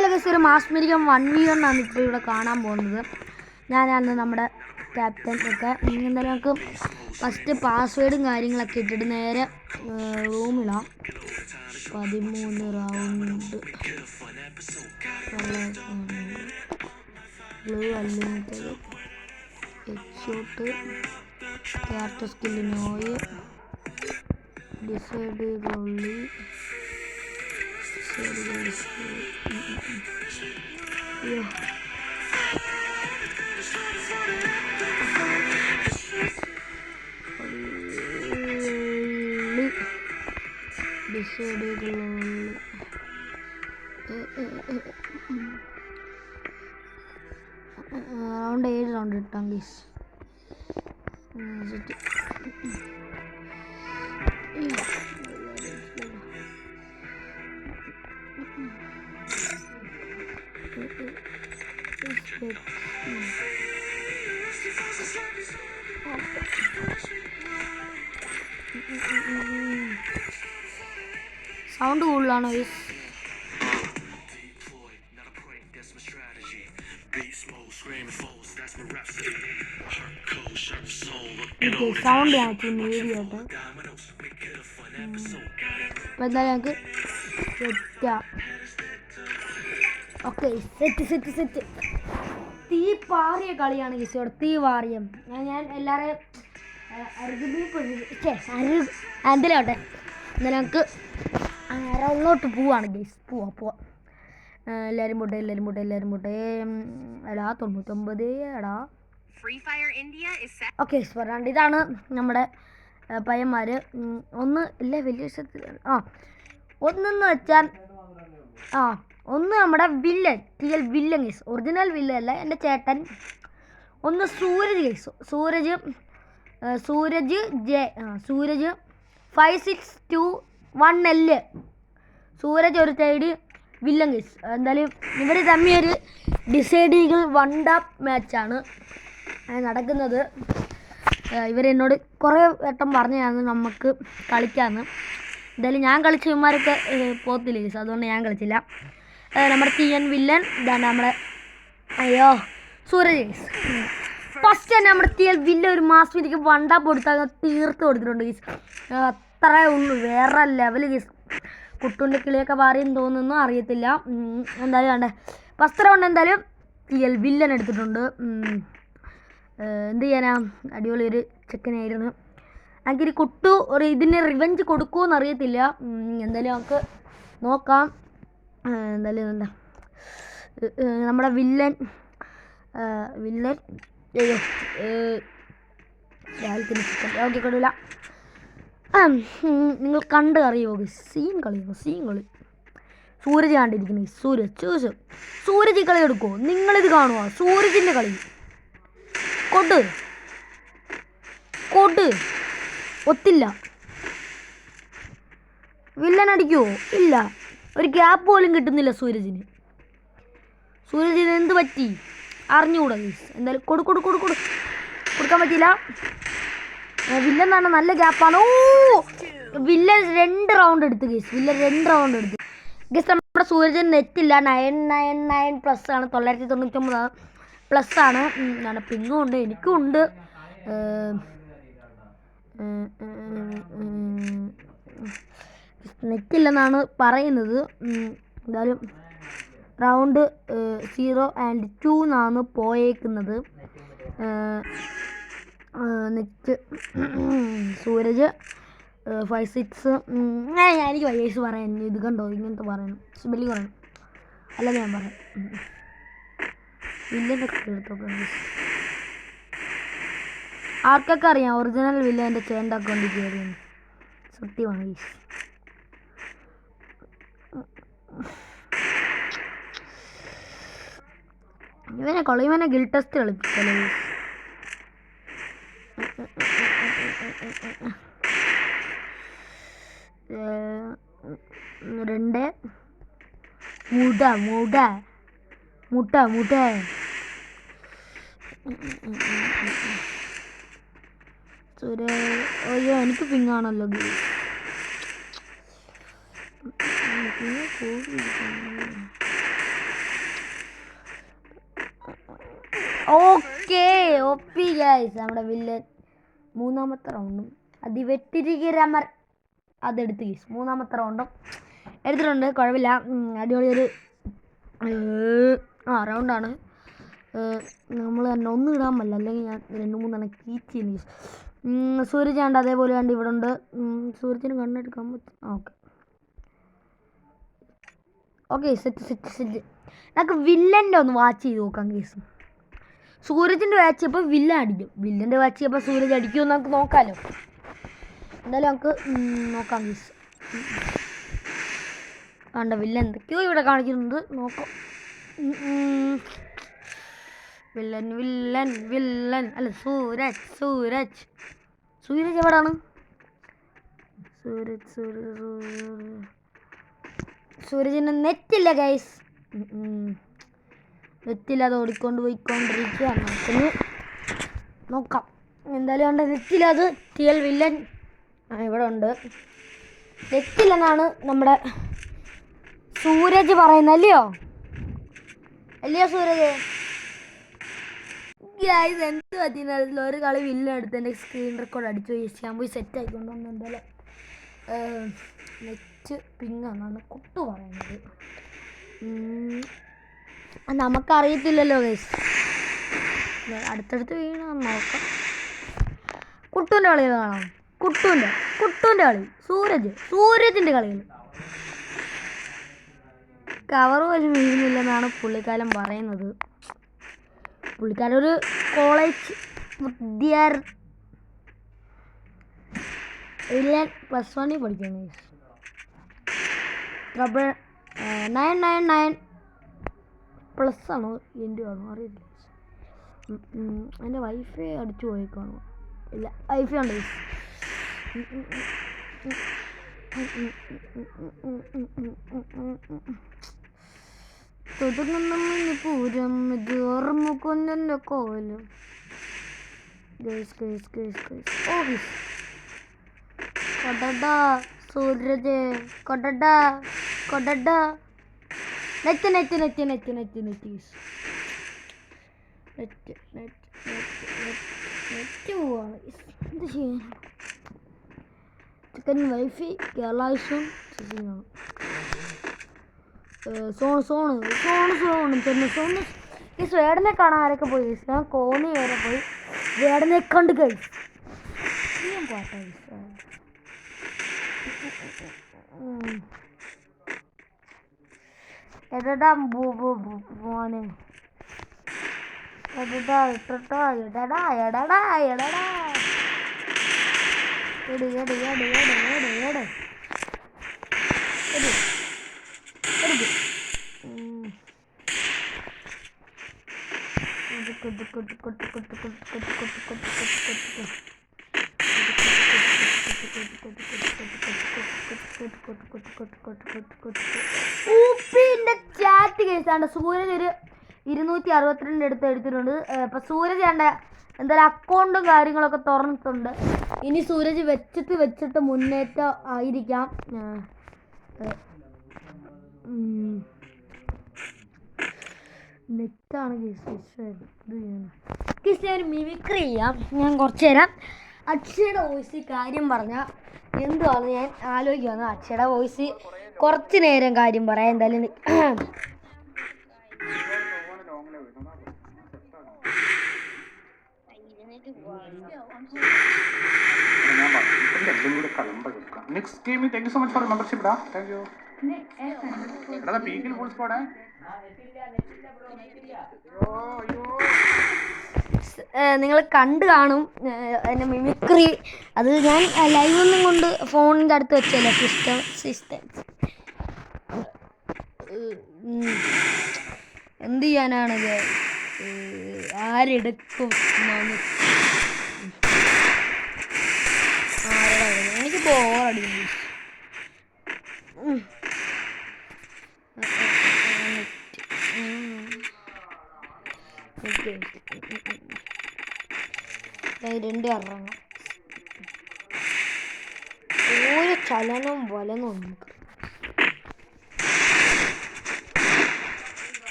എന്തായാലും ഗൈസ് ഒരു മാസ്മരികം 1v1 ആണ് ഇപ്പോൾ ഇവിടെ കാണാൻ പോകുന്നത്. ഞാനാണ് നമ്മുടെ ക്യാപ്റ്റൻ ഒക്കെ. എന്തായാലും നമുക്ക് ഫസ്റ്റ് പാസ്വേഡും കാര്യങ്ങളൊക്കെ ഇട്ടിട്ട് നേരെ റൂമിലാം. 13 round blue unlimited headshot character skill നോയ് ഡിസൈഡ് ഗോളി റൗണ്ട് 7 റൗണ്ട് ഇട്ടാം ഗീസ്. സൗണ്ട് കൂടുതലാണോ ഗീസ്? സൗണ്ട് ആക്കി മീഡിയോട്ട്. അപ്പോൾ എന്തായാലും ഞങ്ങൾക്ക് സെറ്റാം. ഓക്കെ സെറ്റ് തീ പാറിയ കളിയാണ് ഗീസോടെ. തീ പാറിയം ഞാൻ എല്ലാവരെയും എന്തിലോട്ടെ എന്നാലും ഞങ്ങൾക്ക് റൗണ്ടിലോട്ട് പോവാണ് ഗീസ്. പോവാം എല്ലാവരും പോട്ടെ എടാ 99 എടാ. ഓക്കെ പറയാണ്ട് ഇതാണ് നമ്മുടെ പയ്യന്മാർ. ഒന്ന് ഇല്ല വലിയ ഒന്നെന്ന് വെച്ചാൽ ഒന്ന് നമ്മുടെ villain villain guys. Original villain അല്ല, എൻ്റെ ചേട്ടൻ. ഒന്ന് സൂരജ് ഗൈസ്. സൂരജ് 5621L. സൂരജ് ഒരു സൈഡ് വില്ലൻ ഗൈസ്. എന്തായാലും ഇവർ തമ്മിൽ ഒരു ഡിസൈഡികൾ 1-up മാച്ചാണ് നടക്കുന്നത്. ഇവരെന്നോട് കുറേ വട്ടം പറഞ്ഞതാണ് നമുക്ക് കളിക്കാമെന്ന്. എന്തായാലും ഞാൻ കളിച്ച ഇവന്മാരൊക്കെ പോത്തില്ല ഗൈസ്, അതുകൊണ്ട് ഞാൻ കളിച്ചില്ല. നമ്മുടെ TN വില്ലൻ ഇതാണ് നമ്മുടെ സൂരജ് ഗൈസ്. ഫസ്റ്റ് തന്നെ നമ്മുടെ TL വില്ലൻ ഒരു മാസത്തേക്ക് 1-up കൊടുത്താൽ തീർത്ത് കൊടുത്തിട്ടുണ്ട് ഗൈസ്. അത്രേ ഉള്ളൂ, വേറെ ലെവൽ ഗൈസ്. കുട്ടുൻ്റെ കിളിയൊക്കെ പാറിയെന്ന് തോന്നുന്നു, അറിയത്തില്ല. എന്തായാലും വേണ്ടേ ഫസ്റ്റ് റൗണ്ട് എന്തായാലും TL വില്ലൻ എടുത്തിട്ടുണ്ട്. എന്ത് ചെയ്യാനാ, അടിപൊളി ഒരു ചെക്കനായിരുന്നു. എനിക്കൊരു കുട്ടു ഒരു ഇതിന് റിവെഞ്ച് കൊടുക്കുമോയെന്ന് അറിയത്തില്ല. എന്തായാലും നമുക്ക് നോക്കാം. എന്തായാലും എന്താ നമ്മുടെ വില്ലൻ രാവിലത്തിന് ചിക്കൻ ഓക്കെ കൊള്ളില്ല. നിങ്ങൾ കണ്ട് അറിയോ സീൻ കളി. സൂരജ് കണ്ടിരിക്കുന്നത് സൂരജ് കളി എടുക്കുമോ? നിങ്ങളിത് കാണുമോ? സൂരജിൻ്റെ കളി കൊട് ഒത്തില്ല. വില്ലൻ അടിക്കുമോ? ഇല്ല, ഒരു ഗ്യാപ്പ് പോലും കിട്ടുന്നില്ല സൂരജിന് എന്ത് പറ്റി അറിഞ്ഞുകൂടാ ഗൈസ്. എന്തായാലും കൊടുക്കാൻ പറ്റിയില്ല. വില്ലൻ എന്ന് പറഞ്ഞാൽ നല്ല ഗ്യാപ്പാണ്. വില്ലൻ 2 റൗണ്ട് എടുത്ത് ഗൈസ്. ഗൈസ് നമ്മുടെ സൂരജിന് നെറ്റില്ല. 999+ ആണ്, 999+ ആണ്. പിങ്ങും ഉണ്ട്, എനിക്കും ഉണ്ട്. നെറ്റില്ലെന്നാണ് പറയുന്നത്. എന്തായാലും റൗണ്ട് 0 and 2 എന്നാണ് പോയേക്കുന്നത്. നെറ്റ് സൂരജ് 56. എനിക്ക് വയസ്സ് പറയാൻ ഇത് കണ്ടോ, ഇങ്ങനത്തെ പറയണം, സ്പെല്ലിങ് പറയണം, അല്ലാതെ ഞാൻ പറയാം. വില്ലൻ്റെ എടുത്തോക്കെ ആർക്കൊക്കെ അറിയാം ഒറിജിനൽ വില്ലൻ്റെ ചേൻ്റെ അക്കൗണ്ടിൽ കയറി സത്യമാണ് ഗൈസ്. ഇവനെ ഗിൽ ടെസ്റ്റ് കളിപ്പിച്ചല്ലേ ഗൈസ്. രണ്ട് മുട്ട അയ്യോ എനിക്ക് പിങ്ങാണല്ലോ ഗൈസ്. ഓക്കെ ഒപ്പി ഗൈസ്. നമ്മുടെ വില്ലൻ മൂന്നാമത്തെ റൗണ്ടും അതിവെട്ടിരിക്കരമർ അതെടുത്ത് ഗൈസ്. മൂന്നാമത്തെ റൗണ്ടും എടുത്തിട്ടുണ്ട്. കുഴപ്പമില്ല, അടിപൊളി ഒരു റൗണ്ടാണ്. നമ്മൾ തന്നെ ഒന്നും ഇടാൻ പറ്റില്ല, അല്ലെങ്കിൽ ഞാൻ 2-3 കീച്ചിന് ഗൈസ്. സൂരജ് ഉണ്ട്, അതേപോലെ കണ്ട് ഇവിടെ ഉണ്ട്. സൂരജിന് കണ്ണെടുക്കാൻ പറ്റും. Okay okay, set. നമുക്ക് വില്ലൻ്റെ ഒന്ന് വാച്ച് ചെയ്ത് നോക്കാം കേസ്. സൂരജിൻ്റെ വാച്ച് ചെയ്യുമ്പോൾ വില്ലൻ അടിക്കും, വില്ലൻ്റെ വാച്ച് ചെയ്യുമ്പോൾ സൂരജ് അടിക്കുമെന്ന് നമുക്ക് നോക്കാമല്ലോ. എന്തായാലും നമുക്ക് നോക്കാം കേസ്. വേണ്ട, വില്ലൻ എന്തൊക്കെയോ ഇവിടെ കാണിക്കുന്നുണ്ട്, നോക്കാം. വില്ലൻ അല്ല, സൂരജ് എവിടാണ്? സൂരജിന് നെറ്റില്ല ഗൈസ്, നെറ്റില്ലാതെ ഓടിക്കൊണ്ട് പോയിക്കൊണ്ടിരിക്കുകയാണ്. നമുക്കൊന്ന് നോക്കാം. എന്തായാലും ഉണ്ട്, നെറ്റില്ലാതെ ടിയൽ വില്ലൻ ഇവിടെ ഉണ്ട്. നെറ്റില്ലെന്നാണ് നമ്മുടെ സൂരജ് പറയുന്നത്, അല്ലയോ സൂരജ്? ഗൈസ് എന്ത് പറ്റിയെന്നറിയില്ല, ഒരു കളി വില്ലൻ എടുത്ത് എൻ്റെ സ്ക്രീൻ റെക്കോർഡ് അടിച്ചു ഞാൻ പോയി സെറ്റ് ആയിക്കൊണ്ട് വന്നു. എന്തായാലും നെറ്റ് പിങ്ങാന്നാണ് കുട്ടു പറയുന്നത്. നമുക്കറിയത്തില്ലല്ലോ ഗൈസ്, അടുത്തടുത്ത് വീണ നോക്കാം. കുട്ടുവിൻ്റെ കളി കാണാം, കുട്ടുവിൻ്റെ കളി, സൂരജിൻ്റെ കളികൾ കവർ പോലും വീഴുന്നില്ലെന്നാണ് പുള്ളിക്കാരൻ പറയുന്നത്. പുള്ളിക്കാരൻ ഒരു കോളേജ് വിദ്യാർത്ഥി, +1 പഠിക്കുന്നു. 999 പ്ലസ് ആണോ എൻ്റെ ആണോ അറിയില്ല. എൻ്റെ വൈഫൈ അടിച്ചു പോയേക്കാണോ? ഇല്ല, വൈഫൈ ഉണ്ട്. പൂരം ഇത് ഓർമ്മക്കൊന്നെ കോലും കൊടടാ സൂരജ് കൊടടാ നെറ്റ് പോവാണ്. എന്ത് ചെയ്യാൻ? ചിക്കൻ വൈഫൈ കേരള സോണ് ഈ സ്വേഡനെ കാണാൻ ആരൊക്കെ പോയി? ഞാൻ കോന്നി വരെ പോയി സ്വേഡനെ കണ്ട് കഴിച്ചു. എടാ മോനെ, എടാ ചാറ്റ് കേസാണ്. സൂരജ് ഒരു 262 അടുത്ത് എടുത്തിട്ടുണ്ട്. ഇപ്പം സൂരജ് എന്തായാലും അക്കൗണ്ടും കാര്യങ്ങളൊക്കെ തുറന്നിട്ടുണ്ട്. ഇനി സൂരജ് വെച്ചിട്ട് മുന്നേറ്റം ആയിരിക്കാം. നെറ്റാണ് കേസ്. ഞാൻ മിമിക്രി ചെയ്യാം, ഞാൻ കുറച്ച് നേരം അക്ഷയുടെ വോയിസ് കാര്യം പറഞ്ഞാൽ എന്തുവാണ് ഞാൻ ആലോചിക്കുകയാണ്. അക്ഷയുടെ വോയിസ് കുറച്ച് നേരം കാര്യം പറയാം. എന്തായാലും Next game, thank you so much for membership, da. Thank you. Brother, peak full squad, eh? നിങ്ങൾ കണ്ടു കാണും എൻ്റെ മിമിക്രി. അത് ഞാൻ ലൈവൊന്നും കൊണ്ട് ഫോണിൻ്റെ അടുത്ത് വെച്ചല്ലോ, സിസ്റ്റം എന്ത് ചെയ്യാനാണത്? ആരെടുക്കും? എനിക്ക് ബോറടിക്കുന്നു. രണ്ട് ഇറങ്ങാം, ഓരോ ചലനം വലനും നമുക്ക്.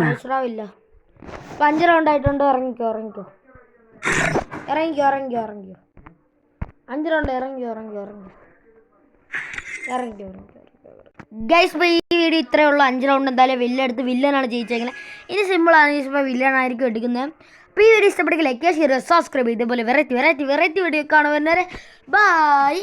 മനസ്സിലാവില്ല. ഇപ്പം 5 റൗണ്ട് ആയിട്ടുണ്ട്. ഇറങ്ങിക്കോ 5 റൗണ്ട് ഇറങ്ങിക്കോ. ഗൈസ് ഇപ്പോൾ ഈ വീഡിയോ ഇത്രയേ ഉള്ളൂ. 5 റൗണ്ട് എന്തായാലും വില്ലെടുത്ത് വില്ലനാണ് ജയിച്ചേക്കുന്നത്. ഇനി സിമ്പിളാണ്. ഇപ്പോൾ വില്ലനായിരിക്കും എടുക്കുന്നത്. അപ്പോൾ ഈ വീഡിയോ ഇഷ്ടപ്പെട്ടെങ്കിൽ ലൈക്ക് ചെയ്യുക, ഷെയർ ചെയ്യുക, സബ്സ്ക്രൈബ് ചെയ്യുക. ഇതുപോലെ വെറൈറ്റി വീഡിയോ കാണുന്നവരെ ബൈ.